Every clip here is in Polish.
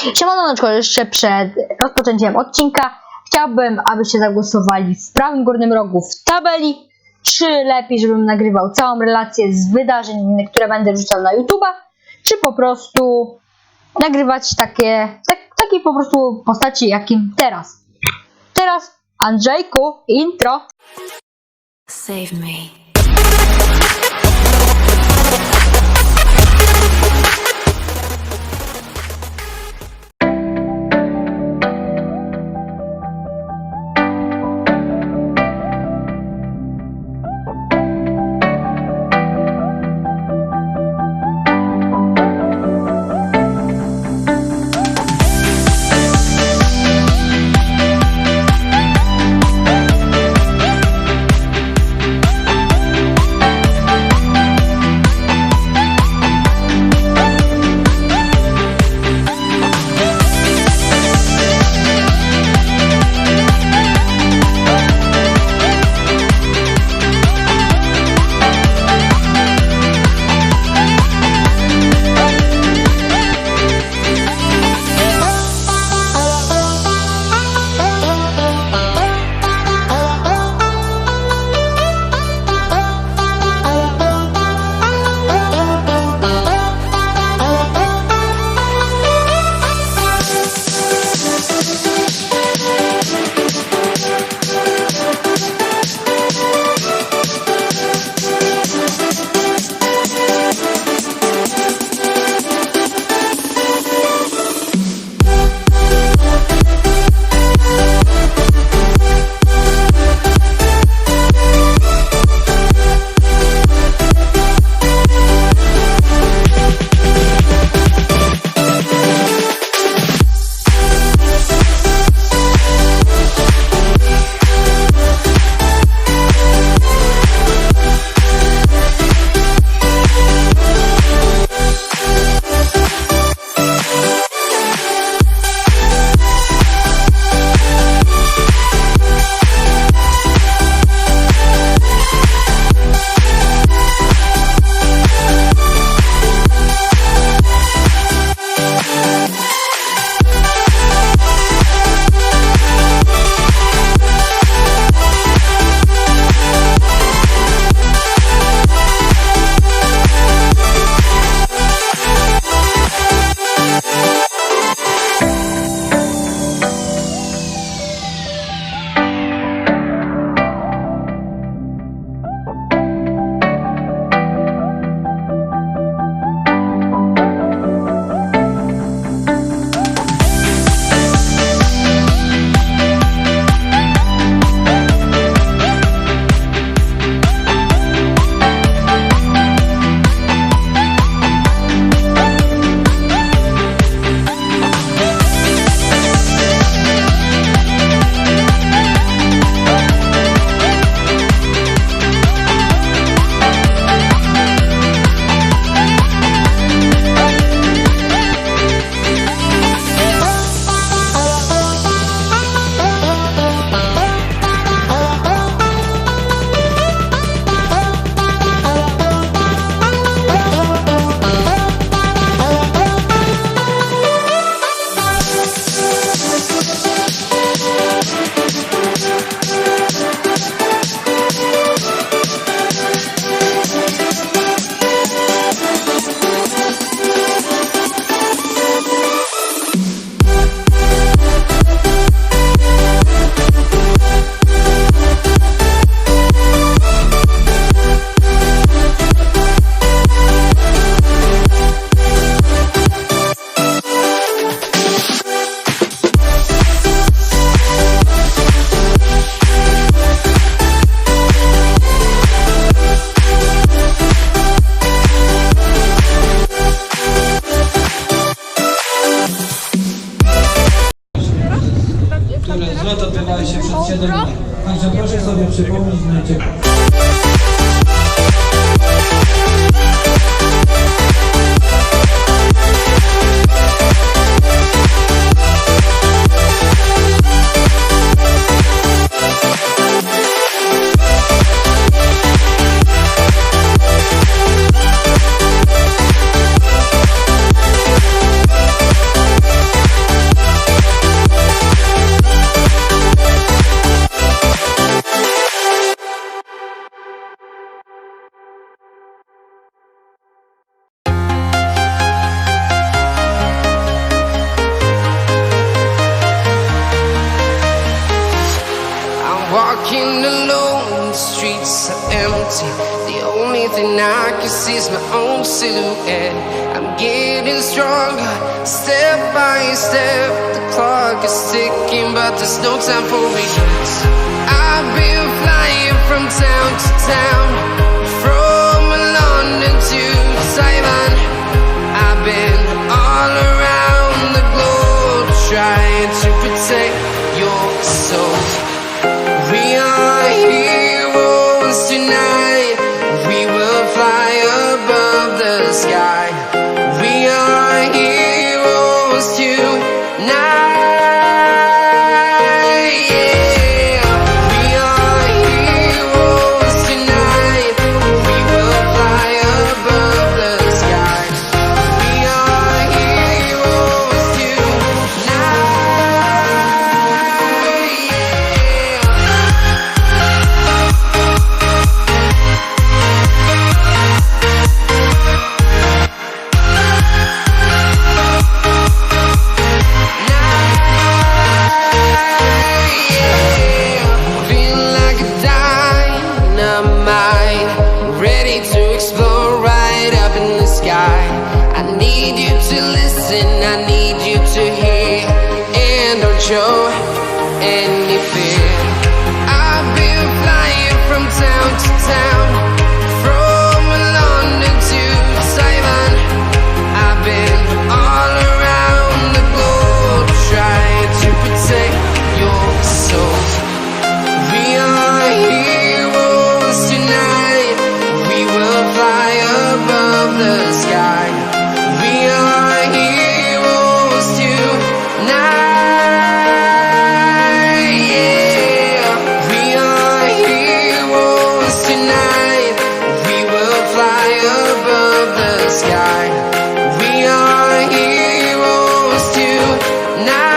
Siemaneczko, jeszcze przed rozpoczęciem odcinka chciałbym, abyście zagłosowali w prawym górnym rogu w tabeli, czy lepiej, żebym nagrywał całą relację z wydarzeń, które będę wrzucał na YouTube'a, czy po prostu nagrywać takie po prostu postaci, jakim teraz. Teraz, Andrzejku, intro. Save me. Zlot odbywały się przed 7 lat. Także proszę sobie przypomnieć na ciepło. routine. The only thing I can see is my own silhouette. I'm getting stronger, step by step. The clock is ticking, but there's no time for regrets. I've been flying from town to town, from London to Taiwan. I've been all around the globe, trying to protect your soul. We are heroes tonight. We will fly above the sky. We are heroes tonight. Yeah. We are heroes tonight. We will fly above the sky. We are heroes tonight. Feel like a dynamite, ready to explode right up in the sky. I need you to listen, I need you to hear, and don't show any fear. I've been flying from town to town, from London to Taiwan. I've been all around the globe, trying to protect your soul. We are heroes tonight. We will fly above the sky. We are heroes tonight. Yeah. We are heroes tonight. We will fly above the sky. We are heroes tonight.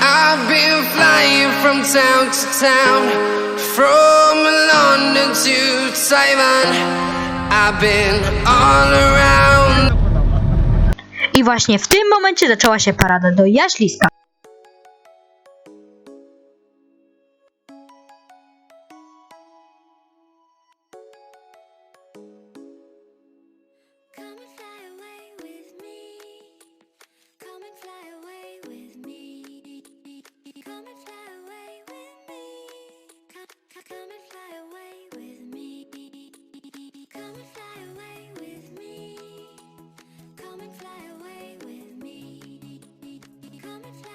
I've been flying from town to town, from London to Taiwan. I've been all around. I właśnie w tym momencie zaczęła się parada do Jaśliska. Come and fly away with me. Come and fly away with me. Come and fly away with me. Come and fly away with me. Come and fly away with me. Come and fly away with me. Come and fly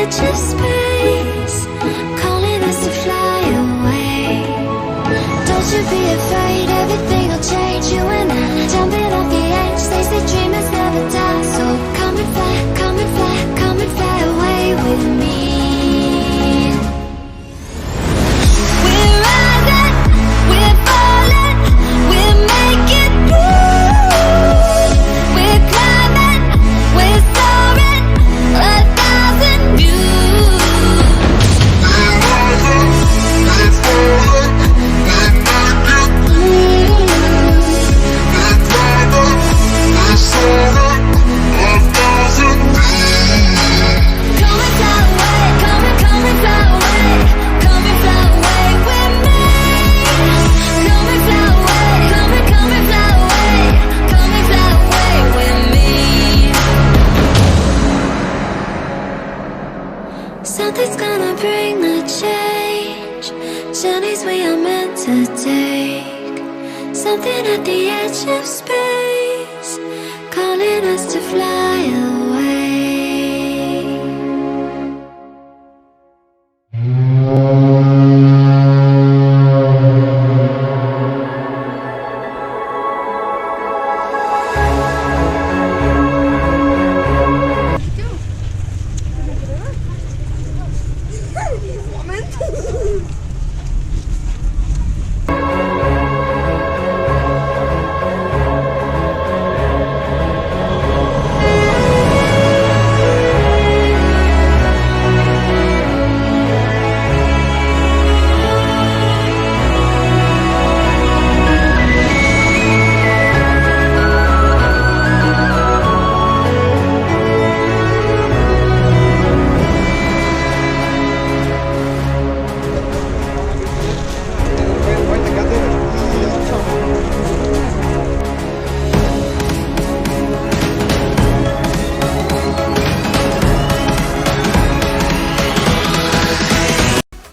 edge of space, calling us to fly away. Don't you be afraid, everything will change. You and I, jumping off the edge. They say dreamers never die, so come and fly, come and fly, come and fly away with me. We're rising, we're falling, we're making moves. We're climbing, we're soaring, 1,000 views. We're rising, we're falling, we're making moves. We're climbing, we're soaring, 1,000 views. Come and fly away, come and fly away, come and fly away with me. Come and fly away, come and fly away, come and fly away with me. Something's gonna bring the change, journeys we are meant to take. Something at the edge of space, calling us to fly away.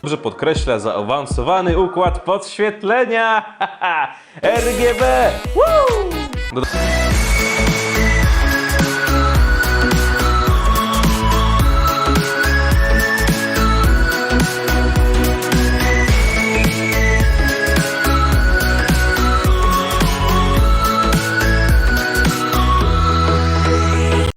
Dobrze podkreśla zaawansowany układ podświetlenia. RGB. Woo!